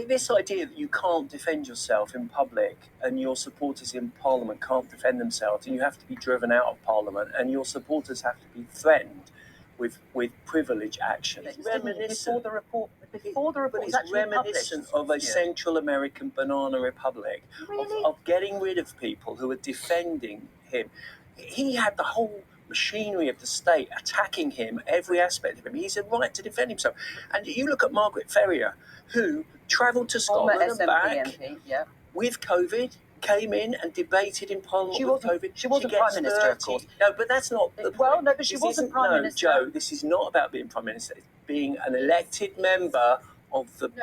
this idea that you can't defend yourself in public and your supporters in Parliament can't defend themselves and you have to be driven out of Parliament and your supporters have to be threatened with privilege action. It's reminiscent before the report it's reminiscent of a Central American banana republic, of getting rid of people who are defending him. He had the whole machinery of the state attacking him, every aspect of him. He's a right to defend himself. And you look at Margaret Ferrier, who travelled to Scotland and back with COVID, came in and debated in Parliament with COVID. She wasn't Prime Minister, of course. No, but that's not the point. Well, no, but she wasn't Prime Minister. Jo, this is not about being Prime Minister. It's being an elected member of the... the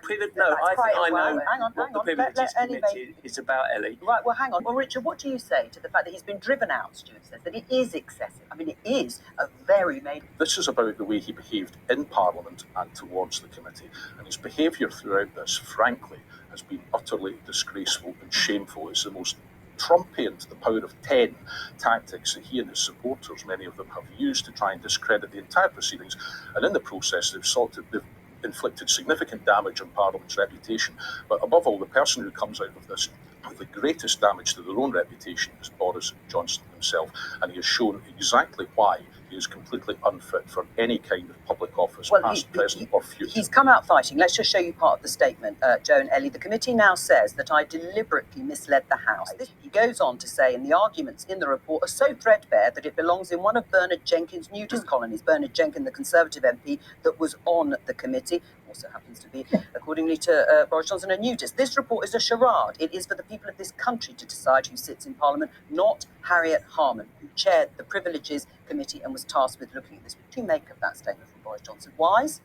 privilege... No, I think I know what the Privileges Committee is about, Ellie. Right, well, hang on. Well, Richard, what do you say to the fact that he's been driven out, Stuart says, that it is excessive? I mean, it is a very major... This is about the way he behaved in Parliament and towards the committee. And his behaviour throughout this, frankly, has been utterly disgraceful and shameful. It's the most Trumpian to the power of 10 tactics that he and his supporters, many of them, have used to try and discredit the entire proceedings. And in the process, they've inflicted significant damage on Parliament's reputation. But above all, the person who comes out of this with the greatest damage to their own reputation is Boris Johnson himself. And he has shown exactly why he is completely unfit for any kind of public office, past, present or future. He's come out fighting. Let's just show you part of the statement, Jo and Ellie. The committee now says that I deliberately misled the House. He goes on to say, and the arguments in the report are so threadbare that it belongs in one of Bernard Jenkins' nudist colonies. Bernard Jenkins, the Conservative MP that was on the committee, also happens to be, accordingly to Boris Johnson, a nudist. This report is a charade. It is for the people of this country to decide who sits in Parliament, not Harriet Harman, who chaired the Privileges Committee and was tasked with looking at this. What do you make of that statement from Boris Johnson? Wise?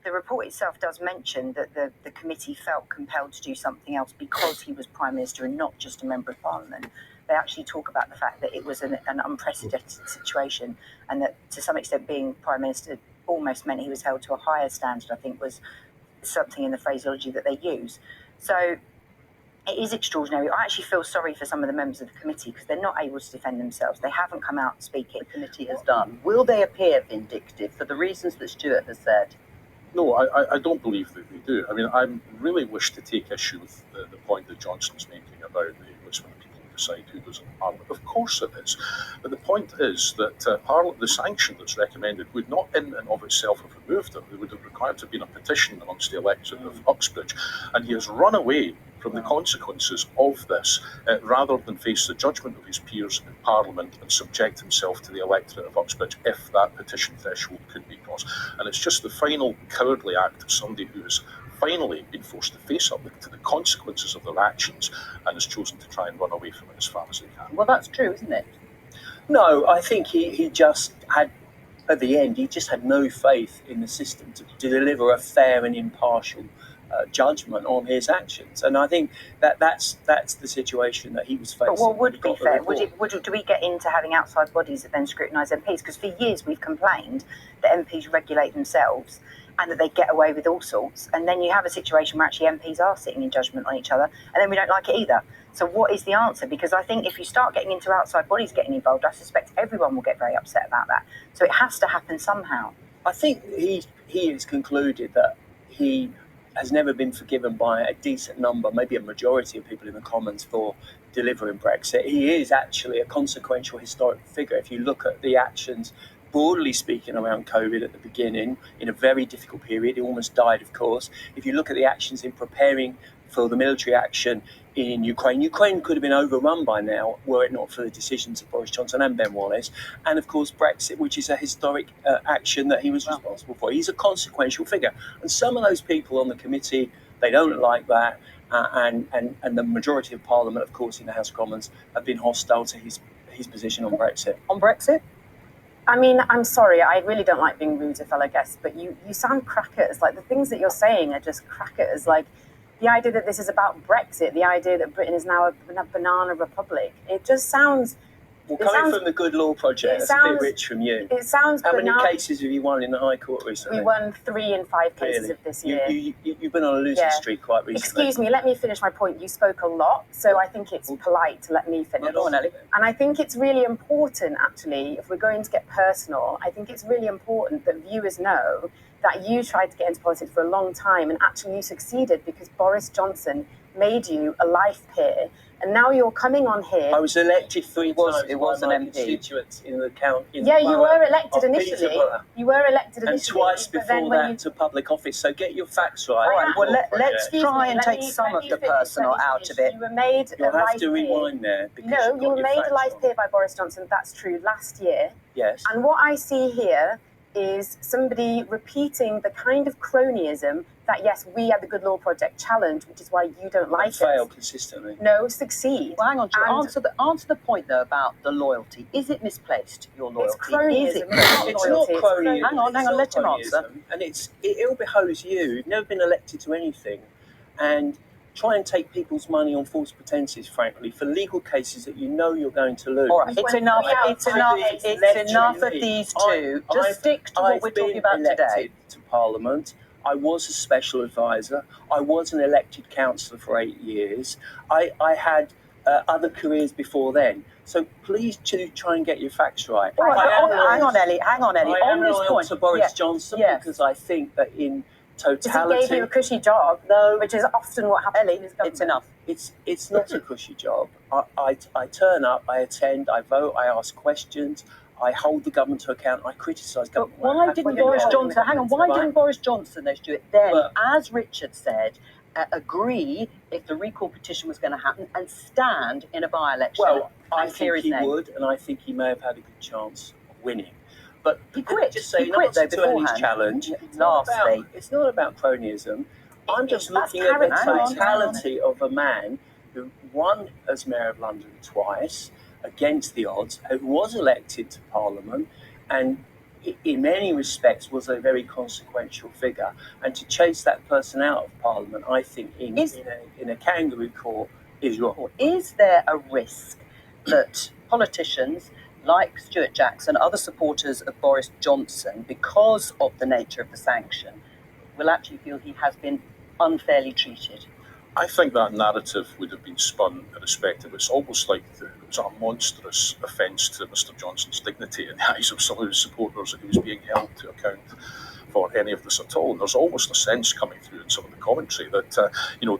The report itself does mention that the committee felt compelled to do something else because he was Prime Minister and not just a Member of Parliament. They actually talk about the fact that it was an unprecedented situation and that to some extent being Prime Minister almost meant he was held to a higher standard, I think was something in the phraseology that they use. So it is extraordinary. I actually feel sorry for some of the members of the committee because they're not able to defend themselves. They haven't come out speaking. The committee has done. Will they appear vindictive for the reasons that Stuart has said? No, I don't believe that they do. I mean, I really wish to take issue with the point that Johnson's making about it's when people decide who goes in Parliament. Of course it is. But the point is that the sanction that's recommended would not in and of itself have removed him. There would have required to have been a petition amongst the electorate of Uxbridge. And he has run away from the consequences of this, rather than face the judgment of his peers in Parliament and subject himself to the electorate of Uxbridge if that petition threshold could be crossed. And it's just the final cowardly act of somebody who has finally been forced to face up to the consequences of their actions and has chosen to try and run away from it as far as they can. Well, that's true, isn't it? No, I think he just had, at the end, he just had no faith in the system to deliver a fair and impartial judgment on his actions, and I think that's the situation that he was facing. But what would be fair? Do we get into having outside bodies that then scrutinise MPs? Because for years we've complained that MPs regulate themselves and that they get away with all sorts, and then you have a situation where actually MPs are sitting in judgment on each other, and then we don't like it either. So what is the answer? Because I think if you start getting into outside bodies getting involved, I suspect everyone will get very upset about that. So it has to happen somehow. I think he has concluded that he has never been forgiven by a decent number, maybe a majority of people in the Commons for delivering Brexit. He is actually a consequential historic figure. If you look at the actions, broadly speaking, around COVID at the beginning, in a very difficult period, he almost died, of course. If you look at the actions in preparing for the military action in Ukraine could have been overrun by now were it not for the decisions of Boris Johnson and Ben Wallace. And of course Brexit, which is a historic action that he was responsible for. He's a consequential figure. And some of those people on the committee, they don't like that. And the majority of Parliament, of course, in the House of Commons, have been hostile to his position on Brexit. On Brexit? I mean, I'm sorry, I really don't like being rude to fellow guests, but you sound crackers. Like, the things that you're saying are just crackers. Like, the idea that this is about Brexit, the idea that Britain is now a banana republic, it just sounds... Well, coming from the Good Law Project, that's a bit rich from you. It sounds How many cases have you won in the High Court recently? We won 3 in 5 cases of this year. You've been on a losing streak quite recently. Excuse me, let me finish my point. You spoke a lot, so I think it's polite to let me finish. Go on, Ellie. And I think it's really important, actually, if we're going to get personal, I think it's really important that viewers know that you tried to get into politics for a long time, and actually you succeeded because Boris Johnson made you a life peer, and now you're coming on here. I was elected three times It was by an my MP. constituents in the county. Yeah, you were elected initially. You were elected And initially. twice but then before when that to public office. So get your facts right. All right, well, let's Excuse try me, and let take me- some let of me the finish, personal let me out finish. of it. You were made You'll a have life to peer. rewind there. Because No, you've got you were your made facts a life wrong. peer by Boris Johnson. That's true. Last year. Yes. And what I see here is somebody repeating the kind of cronyism that, yes, we at the Good Law Project challenge, which is why you don't like And fail us. consistently. No, succeed. Well, hang on, And answer the point though about the loyalty. Is it misplaced, your loyalty? It's cronyism. Is it It's not loyalty, it's cronyism. Hang on, It's not let him answer. cronyism. And it ill behoves you. You've never been elected to anything. And try and take people's money on false pretenses, frankly, for legal cases that you know you're going to lose. All right, it's enough. It's enough. It's enough of me. these two. Just I've- stick to what I've we're talking been about elected today. to Parliament. I was a special advisor. I was an elected councillor for 8 years. I had other careers before then. So please try and get your facts right. All right, hang on, Ellie. I On am this loyal point, to Boris Johnson because I think that in Because he totality, gave you a cushy job, no, which is often what happens Ellie, in his government. it's enough. it's not a cushy job. I turn up, I attend, I vote, I ask questions, I hold the government to account, I criticise But government. why didn't Boris Johnson? Hang on. Why didn't Boris Johnson, though, Stuart, then, as Richard said, agree if the recall petition was going to happen and stand in a by-election? Well, I and clear think his he name? would, and I think he may have had a good chance of winning. But He quit. Just say He quit, though, to Ellie's beforehand. challenge. Lastly. It's not about cronyism. I'm just That's looking at the character. totality of a man who won as Mayor of London twice against the odds, who was elected to Parliament, and in many respects was a very consequential figure. And to chase that person out of Parliament, I think in a kangaroo court is wrong. Is there a risk that politicians like Stuart Jackson, other supporters of Boris Johnson, because of the nature of the sanction, will actually feel he has been unfairly treated? I think that narrative would have been spun irrespective. It's almost like it was a monstrous offence to Mr Johnson's dignity in the eyes of some of his supporters that he was being held to account for any of this at all. And there's almost a sense coming through in some of the commentary that,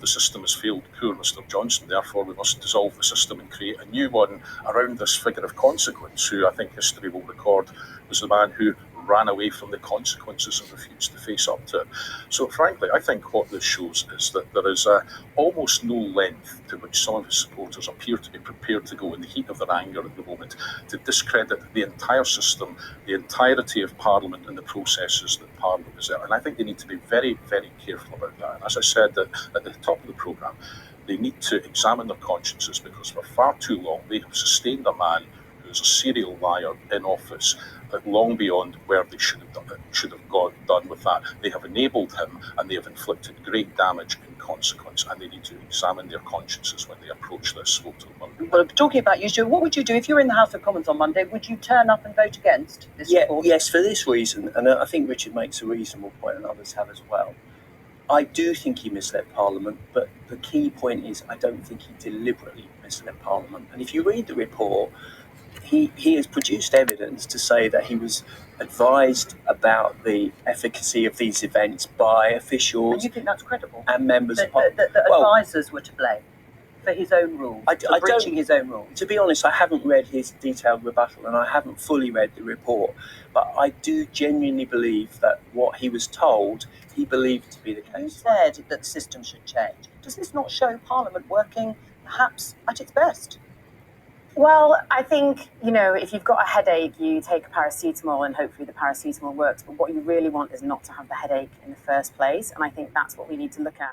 the system has failed poor Mr Johnson, therefore we must dissolve the system and create a new one around this figure of consequence, who I think history will record was the man who ran away from the consequences and refused to face up to it. So frankly, I think what this shows is that there is almost no length to which some of his supporters appear to be prepared to go in the heat of their anger at the moment to discredit the entire system, the entirety of Parliament and the processes that Parliament is there. And I think they need to be very, very careful about that. And as I said at the top of the programme, they need to examine their consciences, because for far too long they have sustained a man who is a serial liar in office, long beyond where they should have done with that. They have enabled him and they have inflicted great damage in consequence, and they need to examine their consciences when they approach this vote on Monday. Well, talking about you, Stuart, what would you do if you were in the House of Commons on Monday? Would you turn up and vote against this report? Yes, for this reason, and I think Richard makes a reasonable point, and others have as well. I do think he misled Parliament, but the key point is I don't think he deliberately misled Parliament. And if you read the report, he has produced evidence to say that he was advised about the efficacy of these events by officials. And you think that's credible? And members of Parliament. The advisors were to blame for his own rules, for breaching his own rules. To be honest, I haven't read his detailed rebuttal and I haven't fully read the report, but I do genuinely believe that what he was told, he believed to be the case. You said that the system should change. Does this not show Parliament working perhaps at its best? Well, I think, if you've got a headache, you take a paracetamol and hopefully the paracetamol works. But what you really want is not to have the headache in the first place. And I think that's what we need to look at.